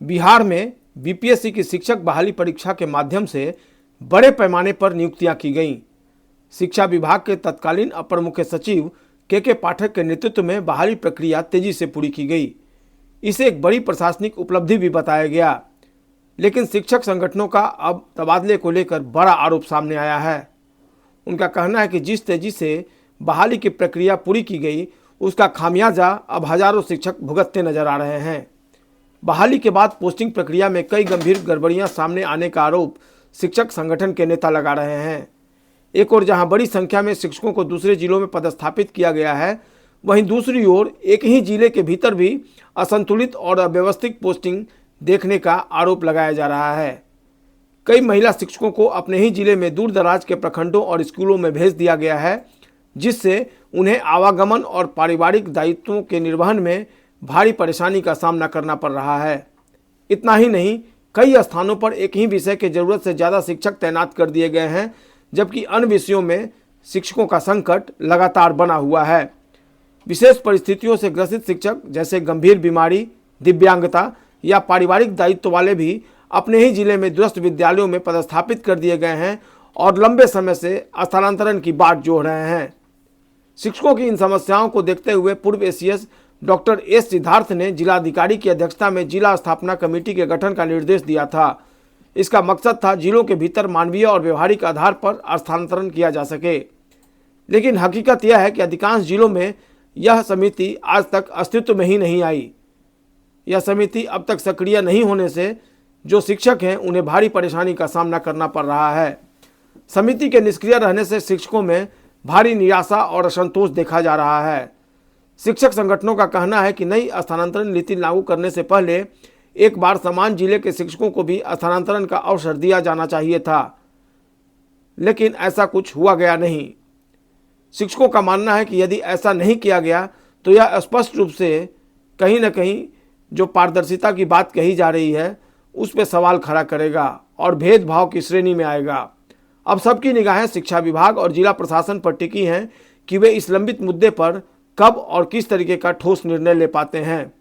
बिहार में बीपीएससी की शिक्षक बहाली परीक्षा के माध्यम से बड़े पैमाने पर नियुक्तियां की गईं। शिक्षा विभाग के तत्कालीन अपर मुख्य सचिव के पाठक के नेतृत्व में बहाली प्रक्रिया तेजी से पूरी की गई। इसे एक बड़ी प्रशासनिक उपलब्धि भी बताया गया। लेकिन शिक्षक संगठनों का अब तबादले को लेकर बड़ा आरोप सामने आया है। उनका कहना है कि जिस तेजी से बहाली की प्रक्रिया पूरी की गई, उसका खामियाजा अब हजारों शिक्षक भुगतते नजर आ रहे हैं। बहाली के बाद पोस्टिंग प्रक्रिया में कई गंभीर गड़बड़ियां सामने आने का आरोप शिक्षक संगठन के नेता लगा रहे हैं। एक ओर जहां बड़ी संख्या में शिक्षकों को दूसरे जिलों में पदस्थापित किया गया है, वहीं दूसरी ओर एक ही जिले के भीतर भी असंतुलित और अव्यवस्थित पोस्टिंग देखने का आरोप लगाया जा रहा है। कई महिला शिक्षकों को अपने ही जिले में दूर दराज के प्रखंडों और स्कूलों में भेज दिया गया है, जिससे उन्हें आवागमन और पारिवारिक दायित्वों के निर्वहन में भारी परेशानी का सामना करना पड़ रहा है। इतना ही नहीं, कई स्थानों पर एक ही विषय के जरूरत से ज़्यादा शिक्षक तैनात कर दिए गए हैं, जबकि अन्य विषयों में शिक्षकों का संकट लगातार बना हुआ है। विशेष परिस्थितियों से ग्रसित शिक्षक जैसे गंभीर बीमारी, दिव्यांगता या पारिवारिक दायित्व वाले भी अपने ही जिले में दूरस्थ विद्यालयों में पदस्थापित कर दिए गए हैं और लंबे समय से स्थानांतरण की बाट जोड़ रहे हैं। शिक्षकों की इन समस्याओं को देखते हुए पूर्व एसीएस डॉक्टर एस सिद्धार्थ ने जिलाधिकारी की अध्यक्षता में जिला स्थापना कमेटी के गठन का निर्देश दिया था। इसका मकसद था जिलों के भीतर मानवीय और व्यवहारिक आधार पर स्थानांतरण किया जा सके। लेकिन हकीकत यह है कि अधिकांश जिलों में यह समिति आज तक अस्तित्व में ही नहीं आई। यह समिति अब तक सक्रिय नहीं होने से जो शिक्षक हैं उन्हें भारी परेशानी का सामना करना पड़ रहा है। समिति के निष्क्रिय रहने से शिक्षकों में भारी निराशा और असंतोष देखा जा रहा है। शिक्षक संगठनों का कहना है कि नई स्थानांतरण नीति लागू करने से पहले एक बार समान जिले के शिक्षकों को भी स्थानांतरण का अवसर दिया जाना चाहिए था, लेकिन ऐसा कुछ हुआ गया नहीं। शिक्षकों का मानना है कि यदि ऐसा नहीं किया गया तो यह स्पष्ट रूप से कहीं न कहीं जो पारदर्शिता की बात कही जा रही है उस पर सवाल खड़ा करेगा और भेदभाव की श्रेणी में आएगा। अब सबकी निगाहें शिक्षा विभाग और जिला प्रशासन पर टिकी हैं कि वे इस लंबित मुद्दे पर कब और किस तरीके का ठोस निर्णय ले पाते हैं।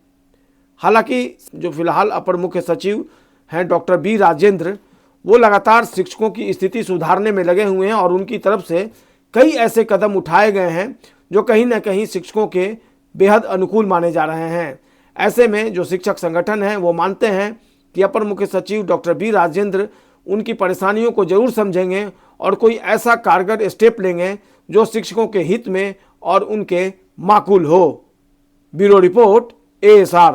हालांकि जो फिलहाल अपर मुख्य सचिव हैं डॉक्टर बी राजेंद्र, वो लगातार शिक्षकों की स्थिति सुधारने में लगे हुए हैं और उनकी तरफ से कई ऐसे कदम उठाए गए हैं जो कहीं ना कहीं शिक्षकों के बेहद अनुकूल माने जा रहे हैं। ऐसे में जो शिक्षक संगठन हैं वो मानते हैं कि अपर मुख्य सचिव डॉक्टर बी राजेंद्र उनकी परेशानियों को जरूर समझेंगे और कोई ऐसा कारगर स्टेप लेंगे जो शिक्षकों के हित में और उनके माकूल हो। Bureau report ASR।